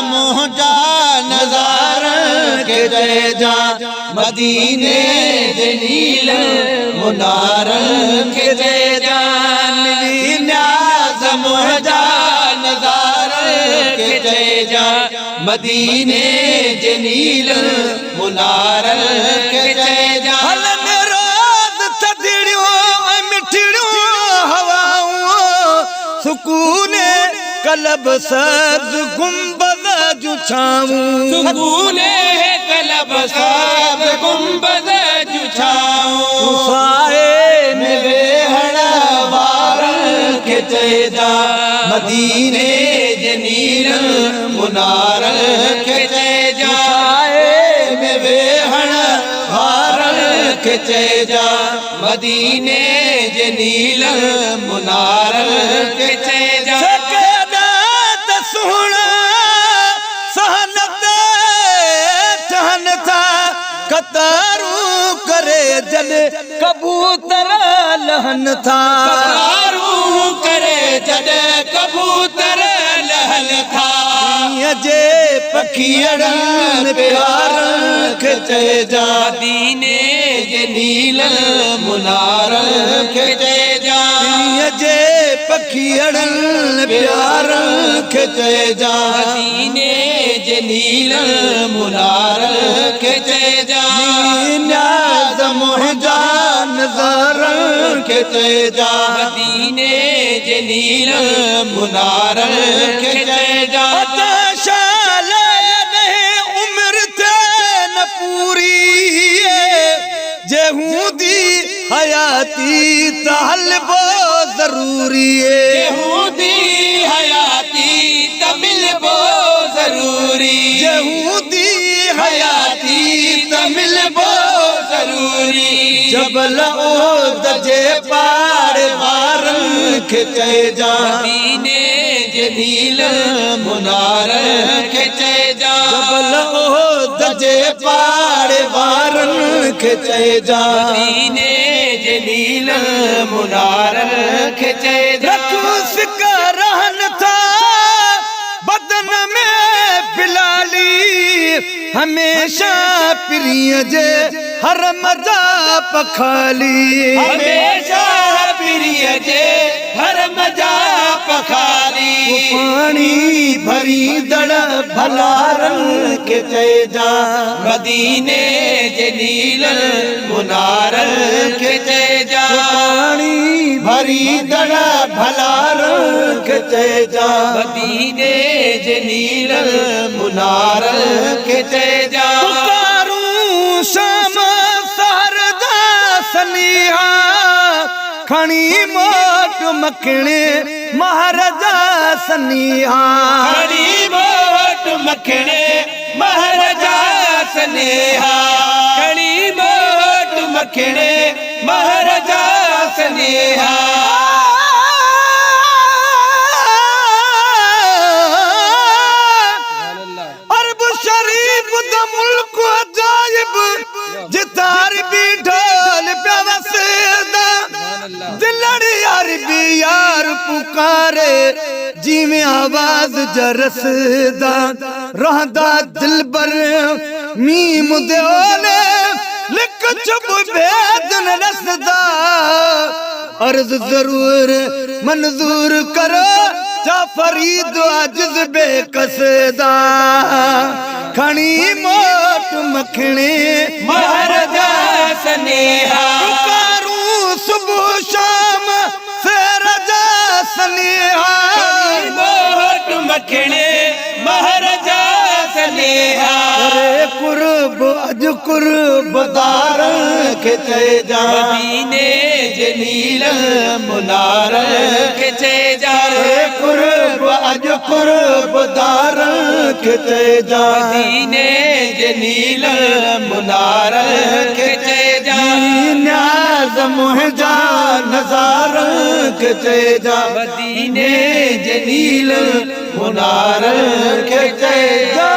मुंहिंजा नज़ार के चए जा मदीने जे नील मुनार के चए जा न्याज़ मुंहिंजा नज़ार के चए जा मदीने जे नील मुनार के चए जा सुकूने कलब सब्ज गुंबद जू छाऊं सुकूने कलब सब्ज गुंबद जू छाऊं साए में वेहण वारन के चए जा मदीने जे नील मुनार के चए जा साए में वेहण वारन के चए जा मदीने जे नील मुनार के चए जा सोहना सहनत ठहन था कतारू करे जल कबूतर लहन था कतारू करे जल कबूतर लहन था जे पखियड़न प्यार के चए जा मदीने जे नील मुनार के चए जा जे पखियड़न प्यार के चए जा मदीने जे नील मुनार के चए जा न्याज़ मुंहिंजा नज़ार के चए जा मदीने जे नील मुनार के चए जा शाल नहीं उम्र थे न पूरी जे हूंदी हयाती तहलबो जरूरी यहूदी हयाती तमिलबो जरूरी यहूदी हयाती तमिलबो जरूरी जबल ओद जे पार वारन के चए जा मदीने जे नील मुनार के चए जा जबल ओद जे पार वारन के चए जा मदीने जे नील मुनार के चए जा सिका रहन था बदन में फिलाली हमेशा प्रिय जे हर मजा पखाली हमेशा प्रिय जे हर मजा पखाली पानी भरी दड़ भलारन के चए जा मदीने जे नील मुनार के चए जा पानी भरी दड़ भलारन के चए जा मदीने जे नील मुनार के चए जा पुकारूं शाम सहरदा सनिहा खणी मोट मखणे महाराजा सनिहा खड़ी मोट मखणे महाराजा सनेहा खड़ी मोट मखणे महाराजा सनेहा अरब शरीफ द मुल्क अजायब जितार भी ढोल प्यावसदा दिलड़ी अरबी यार पुकारे जिमें आवाज जरसदा रहदा दिलबर मीम देओले लिख चुप भेदन रसदा अर्ज जरूर मंजूर करो जाफरीद आजिज बेकसदा खणी मोट मखणे महाराजा सनेहा पुकारूं सुबह शाम से रजा सनेहा मोट मखणे महाराजा सनेहा अरे कुर्ब अज कुर्ब दार के चए जा मदीने जे नील मुनार के चए जा कुर्ब अज कुर्ब दार के चए जा मदीने जे नील मुनार के चए जा न्याज़ मुंहिंजा नज़ार के चए जा मदीने जे नील मुनार के चए जा